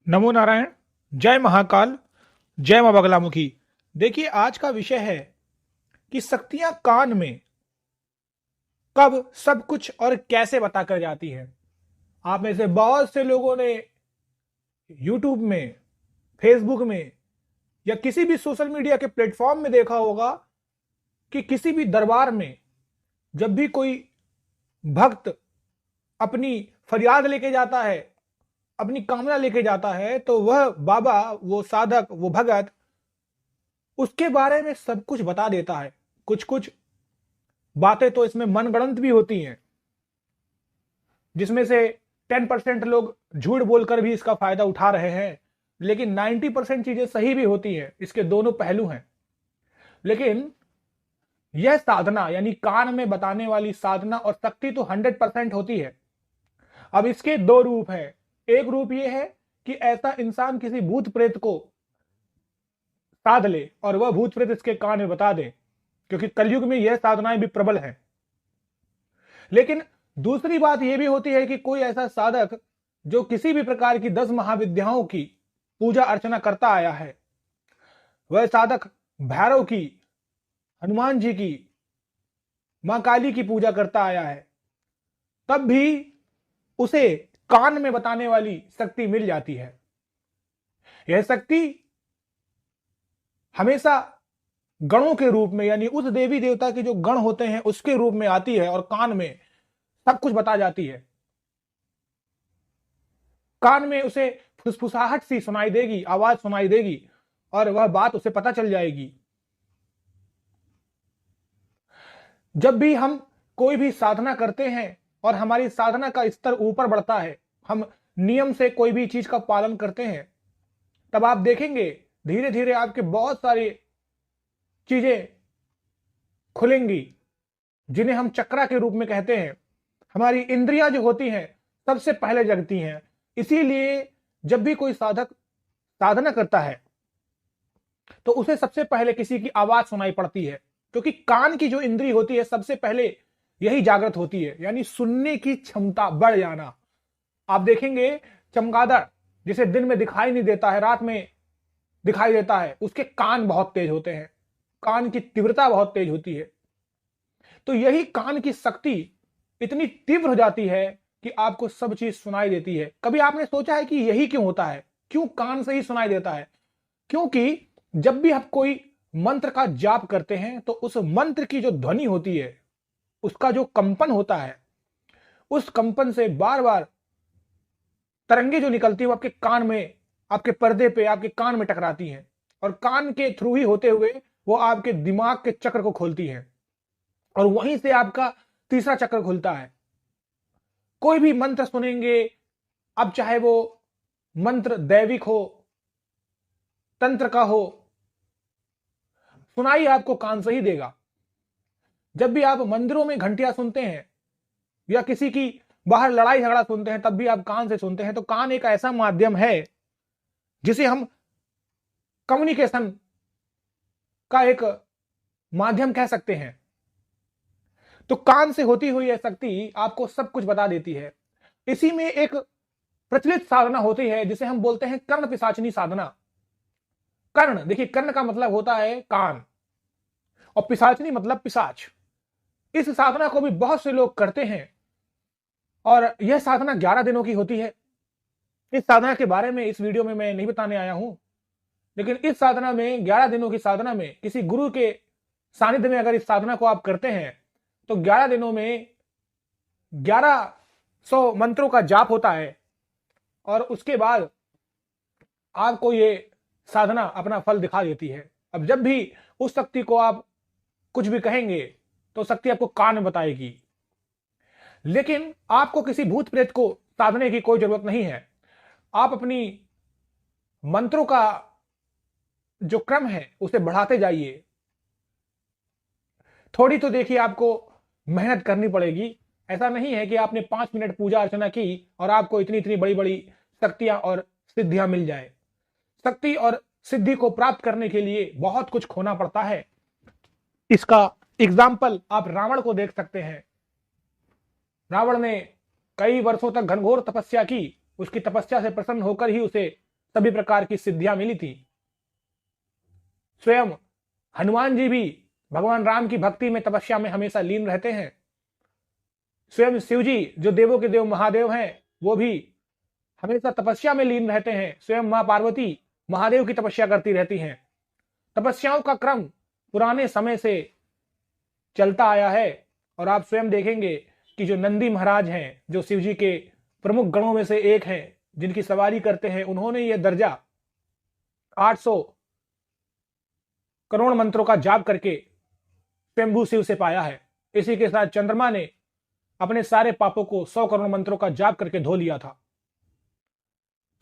नमो नारायण। जय महाकाल। जय मां बगलामुखी। देखिए, आज का विषय है कि शक्तियां कान में कब सब कुछ और कैसे बताकर जाती हैं। आप में से बहुत से लोगों ने यूट्यूब में, फेसबुक में या किसी भी सोशल मीडिया के प्लेटफॉर्म में देखा होगा कि किसी भी दरबार में जब भी कोई भक्त अपनी फरियाद लेके जाता है, अपनी कामना लेके जाता है, तो वह बाबा, वो साधक, वो भगत उसके बारे में सब कुछ बता देता है। कुछ कुछ बातें तो इसमें मनगढ़ंत भी होती हैं, जिसमें से 10% लोग झूठ बोलकर भी इसका फायदा उठा रहे हैं, लेकिन 90% चीजें सही भी होती हैं। इसके दोनों पहलू हैं। लेकिन यह साधना, यानी कान में बताने वाली साधना और शक्ति तो 100% होती है। अब इसके दो रूप हैं। एक रूप यह है कि ऐसा इंसान किसी भूत प्रेत को साध ले और वह भूत प्रेत इसके कान में बता दे, क्योंकि कलयुग में यह साधनाएं भी प्रबल हैं। लेकिन दूसरी बात यह भी होती है कि कोई ऐसा साधक जो किसी भी प्रकार की 10 महाविद्याओं की पूजा अर्चना करता आया है, वह साधक भैरव की, हनुमान जी की, मां काली की पूजा करता आया है, तब भी उसे कान में बताने वाली शक्ति मिल जाती है। यह शक्ति हमेशा गणों के रूप में, यानी उस देवी देवता के जो गण होते हैं उसके रूप में आती है और कान में सब कुछ बता जाती है। कान में उसे फुसफुसाहट सी सुनाई देगी, आवाज सुनाई देगी और वह बात उसे पता चल जाएगी। जब भी हम कोई भी साधना करते हैं और हमारी साधना का स्तर ऊपर बढ़ता है, हम नियम से कोई भी चीज का पालन करते हैं, तब आप देखेंगे धीरे धीरे आपके बहुत सारी चीजें खुलेंगी, जिन्हें हम चक्रा के रूप में कहते हैं। हमारी इंद्रियां जो होती हैं सबसे पहले जगती हैं। इसीलिए जब भी कोई साधक साधना करता है तो उसे सबसे पहले किसी की आवाज सुनाई पड़ती है, क्योंकि कान की जो इंद्री होती है सबसे पहले यही जागृत होती है, यानी सुनने की क्षमता बढ़ जाना। आप देखेंगे चमगादड़, जिसे दिन में दिखाई नहीं देता है, रात में दिखाई देता है, उसके कान बहुत तेज होते हैं, कान की तीव्रता बहुत तेज होती है। तो यही कान की शक्ति इतनी तीव्र हो जाती है कि आपको सब चीज सुनाई देती है। कभी आपने सोचा है कि यही क्यों होता है, क्यों कान से ही सुनाई देता है? क्योंकि जब भी आप कोई मंत्र का जाप करते हैं तो उस मंत्र की जो ध्वनि होती है, उसका जो कंपन होता है, उस कंपन से बार बार तरंगे जो निकलती है वो आपके कान में, आपके पर्दे पे, आपके कान में टकराती हैं और कान के थ्रू ही होते हुए वो आपके दिमाग के चक्र को खोलती हैं और वहीं से आपका तीसरा चक्र खुलता है। कोई भी मंत्र सुनेंगे, अब चाहे वो मंत्र दैविक हो, तंत्र का हो, सुनाई आपको कान से ही देगा। जब भी आप मंदिरों में घंटियां सुनते हैं या किसी की बाहर लड़ाई झगड़ा सुनते हैं, तब भी आप कान से सुनते हैं। तो कान एक ऐसा माध्यम है जिसे हम कम्युनिकेशन का एक माध्यम कह सकते हैं। तो कान से होती हुई यह शक्ति आपको सब कुछ बता देती है। इसी में एक प्रचलित साधना होती है जिसे हम बोलते हैं कर्ण पिशाचनी साधना। कर्ण, देखिए, कर्ण का मतलब होता है कान और पिशाचनी मतलब पिशाच। इस साधना को भी बहुत से लोग करते हैं और यह साधना 11 दिनों की होती है। इस साधना के बारे में इस वीडियो में मैं नहीं बताने आया हूं, लेकिन इस साधना में, 11 दिनों की साधना में, किसी गुरु के सानिध्य में अगर इस साधना को आप करते हैं तो 11 दिनों में 1100 मंत्रों का जाप होता है और उसके बाद आपको ये साधना अपना फल दिखा देती है। अब जब भी उस शक्ति को आप कुछ भी कहेंगे तो शक्ति आपको कान में बताएगी। लेकिन आपको किसी भूत प्रेत को साधने की कोई जरूरत नहीं है। आप अपनी मंत्रों का जो क्रम है उसे बढ़ाते जाइए। थोड़ी तो देखिए आपको मेहनत करनी पड़ेगी। ऐसा नहीं है कि आपने 5 मिनट पूजा अर्चना की और आपको इतनी इतनी बड़ी बड़ी शक्तियां और सिद्धियां मिल जाए। शक्ति और सिद्धि को प्राप्त करने के लिए बहुत कुछ खोना पड़ता है। इसका एग्जाम्पल आप रावण को देख सकते हैं। रावण ने कई वर्षों तक घनघोर तपस्या की, उसकी तपस्या से प्रसन्न होकर ही उसे सभी प्रकार की सिद्धियां मिली थी। स्वयं हनुमान जी भी भगवान राम की भक्ति में, तपस्या में हमेशा लीन रहते हैं। स्वयं शिव जी जो देवों के देव महादेव हैं, वो भी हमेशा तपस्या में लीन रहते हैं। स्वयं मां पार्वती महादेव की तपस्या करती रहती हैं। तपस्याओं का क्रम पुराने समय से चलता आया है। और आप स्वयं देखेंगे कि जो नंदी महाराज हैं, जो शिव जी के प्रमुख गणों में से एक हैं, जिनकी सवारी करते हैं, उन्होंने यह दर्जा 800 करोड़ मंत्रों का जाप करके स्वयंभू शिव से पाया है। इसी के साथ चंद्रमा ने अपने सारे पापों को 100 करोड़ मंत्रों का जाप करके धो लिया था।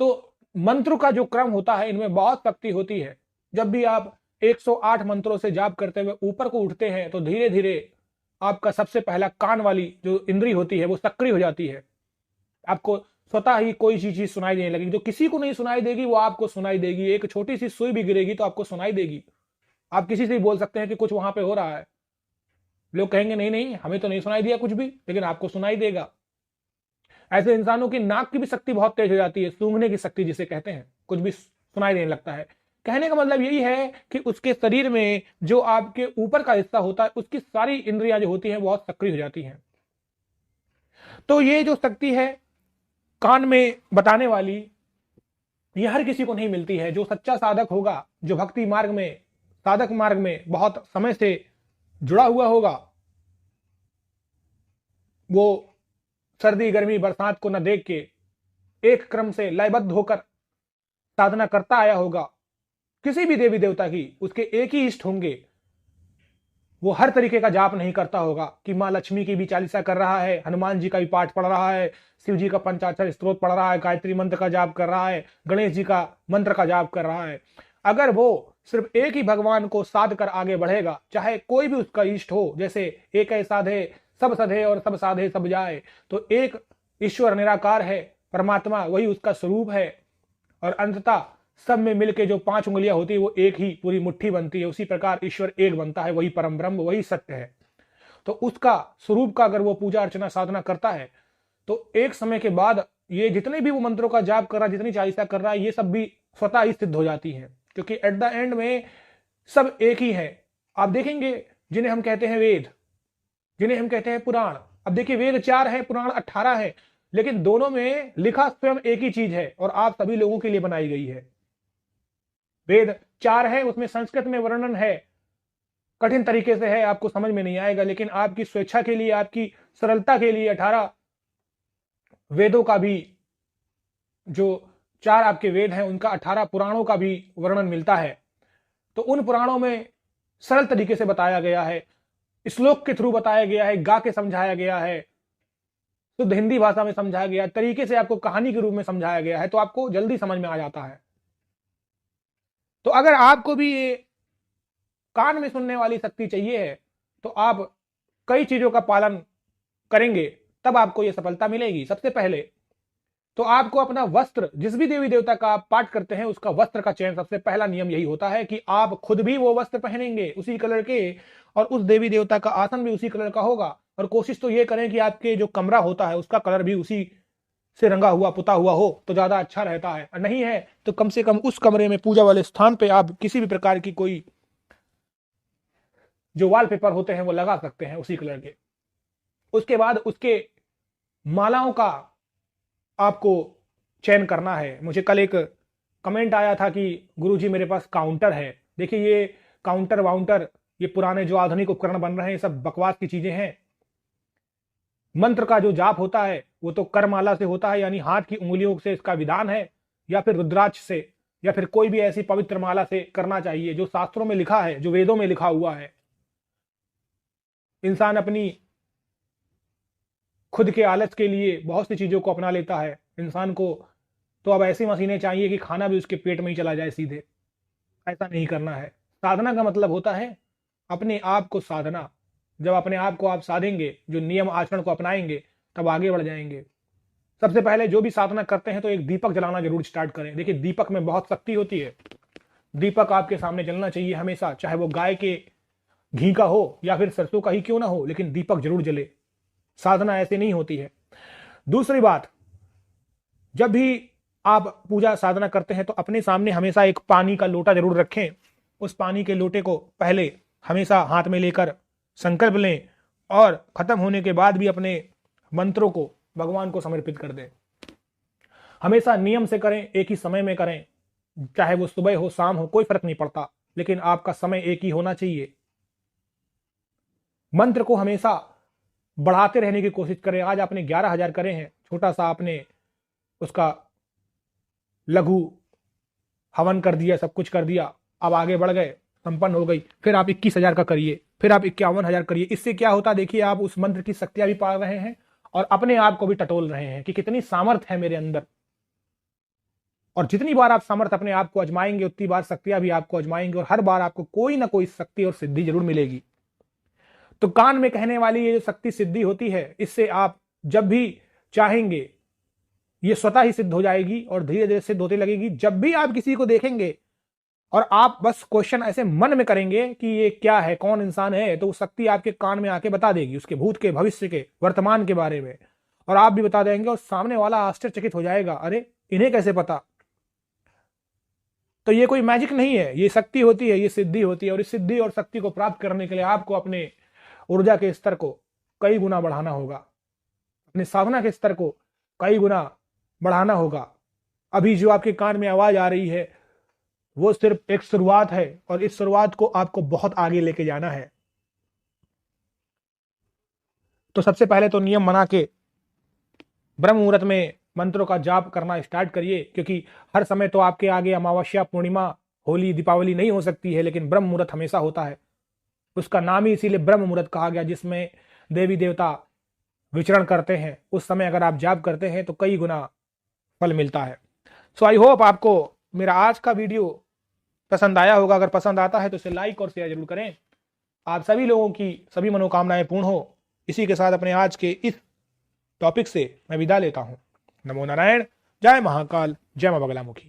तो मंत्र का जो क्रम होता है, इनमें बहुत शक्ति होती है। जब भी आप 108 मंत्रों से जाप करते हुए ऊपर को उठते हैं, तो धीरे धीरे आपका सबसे पहला कान वाली जो इंद्री होती है वो सक्रिय हो जाती है। आपको स्वतः ही कोई चीज सुनाई देने लगेगी। जो किसी को नहीं सुनाई देगी वो आपको सुनाई देगी। एक छोटी सी सुई भी गिरेगी तो आपको सुनाई देगी। आप किसी से भी बोल सकते हैं कि कुछ वहां पे हो रहा है, लोग कहेंगे नहीं नहीं हमें तो नहीं सुनाई दिया कुछ भी, लेकिन आपको सुनाई देगा। ऐसे इंसानों की नाक की भी शक्ति बहुत तेज हो जाती है, सूंघने की शक्ति जिसे कहते हैं, कुछ भी सुनाई देने लगता है। कहने का मतलब यही है कि उसके शरीर में जो आपके ऊपर का हिस्सा होता है, उसकी सारी इंद्रियां जो होती हैं बहुत सक्रिय हो जाती हैं। तो ये जो शक्ति है कान में बताने वाली, ये हर किसी को नहीं मिलती है। जो सच्चा साधक होगा, जो भक्ति मार्ग में, साधक मार्ग में बहुत समय से जुड़ा हुआ होगा, वो सर्दी गर्मी बरसात को न देख के एक क्रम से लयबद्ध होकर साधना करता आया होगा। किसी भी देवी देवता की उसके एक ही इष्ट होंगे। वो हर तरीके का जाप नहीं करता होगा कि मां लक्ष्मी की भी चालीसा कर रहा है, हनुमान जी का भी पाठ पढ़ रहा है, शिव जी का पंचाक्षर स्तोत्र पढ़ रहा है, गायत्री मंत्र का जाप कर रहा है, गणेश जी का मंत्र का जाप कर रहा है। अगर वो सिर्फ एक ही भगवान को साध कर आगे बढ़ेगा, चाहे कोई भी उसका इष्ट हो, जैसे एक है साधे सब सधे और सब साधे सब जाए, तो एक ईश्वर निराकार है, परमात्मा वही उसका स्वरूप है। और अंततः सब में मिलके जो 5 उंगलियां होती है वो एक ही पूरी मुट्ठी बनती है। उसी प्रकार ईश्वर एक बनता है, वही परम ब्रह्म, वही सत्य है। तो उसका स्वरूप का अगर वो पूजा अर्चना साधना करता है, तो एक समय के बाद ये जितने भी वो मंत्रों का जाप कर रहा है, जितनी चालीसा कर रहा है, ये सब भी स्वतः ही सिद्ध हो जाती है। क्योंकि एट द एंड में सब एक ही है। आप देखेंगे जिन्हें हम कहते हैं वेद, जिन्हें हम कहते हैं पुराण। अब देखिए वेद 4 है, पुराण 18 है, लेकिन दोनों में लिखा स्वयं एक ही चीज है और आप सभी लोगों के लिए बनाई गई है। वेद 4 है, उसमें संस्कृत में वर्णन है, कठिन तरीके से है, आपको समझ में नहीं आएगा, लेकिन आपकी स्वेच्छा के लिए, आपकी सरलता के लिए 18 वेदों का भी, जो 4 आपके वेद हैं उनका 18 पुराणों का भी वर्णन मिलता है। तो उन पुराणों में सरल तरीके से बताया गया है, श्लोक के थ्रू बताया गया है, गा के समझाया गया है, शुद्ध हिंदी भाषा में समझाया गया है, तरीके से आपको कहानी के रूप में समझाया गया है, तो आपको जल्दी समझ में आ जाता है। तो अगर आपको भी ये कान में सुनने वाली शक्ति चाहिए है, तो आप कई चीजों का पालन करेंगे, तब आपको ये सफलता मिलेगी। सबसे पहले तो आपको अपना वस्त्र, जिस भी देवी देवता का आप पाठ करते हैं उसका वस्त्र का चयन, सबसे पहला नियम यही होता है कि आप खुद भी वो वस्त्र पहनेंगे उसी कलर के, और उस देवी देवता का आसन भी उसी कलर का होगा। और कोशिश तो ये करें कि आपके जो कमरा होता है उसका कलर भी उसी से रंगा हुआ पुता हुआ हो, तो ज्यादा अच्छा रहता है। और नहीं है तो कम से कम उस कमरे में, पूजा वाले स्थान पे आप किसी भी प्रकार की कोई जो वॉलपेपर होते हैं वो लगा सकते हैं उसी कलर के। उसके बाद उसके मालाओं का आपको चयन करना है। मुझे कल एक कमेंट आया था कि गुरुजी मेरे पास काउंटर है। देखिए ये काउंटर वाउंटर, ये पुराने जो आधुनिक उपकरण बन रहे हैं, ये सब बकवास की चीजें हैं। मंत्र का जो जाप होता है वो तो करमाला से होता है, यानी हाथ की उंगलियों से इसका विधान है, या फिर रुद्राक्ष से, या फिर कोई भी ऐसी पवित्र माला से करना चाहिए जो शास्त्रों में लिखा है, जो वेदों में लिखा हुआ है। इंसान अपनी खुद के आलस के लिए बहुत सी चीजों को अपना लेता है। इंसान को तो अब ऐसी मशीनें चाहिए कि खाना भी उसके पेट में ही चला जाए सीधे। ऐसा नहीं करना है। साधना का मतलब होता है अपने आप को साधना। जब अपने आप को आप साधेंगे, जो नियम आचरण को अपनाएंगे, तब आगे बढ़ जाएंगे। सबसे पहले जो भी साधना करते हैं तो एक दीपक जलाना जरूर स्टार्ट करें। देखिए दीपक में बहुत शक्ति होती है। दीपक आपके सामने जलना चाहिए हमेशा, चाहे वो गाय के घी का हो या फिर सरसों का ही क्यों ना हो, लेकिन दीपक जरूर जले। साधना ऐसे नहीं होती है। दूसरी बात, जब भी आप पूजा साधना करते हैं तो अपने सामने हमेशा एक पानी का लोटा जरूर रखें। उस पानी के लोटे को पहले हमेशा हाथ में लेकर संकल्प लें और खत्म होने के बाद भी अपने मंत्रों को भगवान को समर्पित कर दें। हमेशा नियम से करें, एक ही समय में करें, चाहे वो सुबह हो शाम हो कोई फर्क नहीं पड़ता, लेकिन आपका समय एक ही होना चाहिए। मंत्र को हमेशा बढ़ाते रहने की कोशिश करें। आज आपने 11,000 करे हैं, छोटा सा आपने उसका लघु हवन कर दिया, सब कुछ कर दिया, अब आगे बढ़ गए, संपन्न हो गई, फिर आप 21,000 का करिए, फिर आप 51,000 करिए। इससे क्या होता है देखिए, आप उस मंत्र की शक्तियां भी पा रहे हैं और अपने आप को भी टटोल रहे हैं कि कितनी सामर्थ्य है मेरे अंदर। और जितनी बार आप सामर्थ्य अपने आप को अजमाएंगे उतनी बार शक्तियां भी आपको अजमाएंगे और हर बार आपको कोई ना कोई शक्ति और सिद्धि जरूर मिलेगी। तो कान में कहने वाली ये जो शक्ति सिद्धि होती है, इससे आप जब भी चाहेंगे ये स्वतः ही सिद्ध हो जाएगी और धीरे धीरे सिद्ध होते लगेगी। जब भी आप किसी को देखेंगे और आप बस क्वेश्चन ऐसे मन में करेंगे कि ये क्या है, कौन इंसान है, तो वो शक्ति आपके कान में आके बता देगी उसके भूत के, भविष्य के, वर्तमान के बारे में, और आप भी बता देंगे और सामने वाला आश्चर्यचकित हो जाएगा, अरे इन्हें कैसे पता। तो ये कोई मैजिक नहीं है, ये शक्ति होती है, ये सिद्धि होती है। और इस सिद्धि और शक्ति को प्राप्त करने के लिए आपको अपने ऊर्जा के स्तर को कई गुना बढ़ाना होगा, अपने साधना के स्तर को कई गुना बढ़ाना होगा। अभी जो आपके कान में आवाज आ रही है वो सिर्फ एक शुरुआत है और इस शुरुआत को आपको बहुत आगे लेके जाना है। तो सबसे पहले तो नियम बना के ब्रह्म मुहूर्त में मंत्रों का जाप करना स्टार्ट करिए, क्योंकि हर समय तो आपके आगे अमावस्या, पूर्णिमा, होली, दीपावली नहीं हो सकती है, लेकिन ब्रह्म मुहूर्त हमेशा होता है। उसका नाम ही इसीलिए ब्रह्म मुहूर्त कहा गया, जिसमें देवी देवता विचरण करते हैं। उस समय अगर आप जाप करते हैं तो कई गुना फल मिलता है। सो आई होप आपको मेरा आज का वीडियो पसंद आया होगा। अगर पसंद आता है तो इसे लाइक और शेयर जरूर करें। आप सभी लोगों की सभी मनोकामनाएं पूर्ण हो, इसी के साथ अपने आज के इस टॉपिक से मैं विदा लेता हूं। नमो नारायण, जय महाकाल, जय मां बगलामुखी।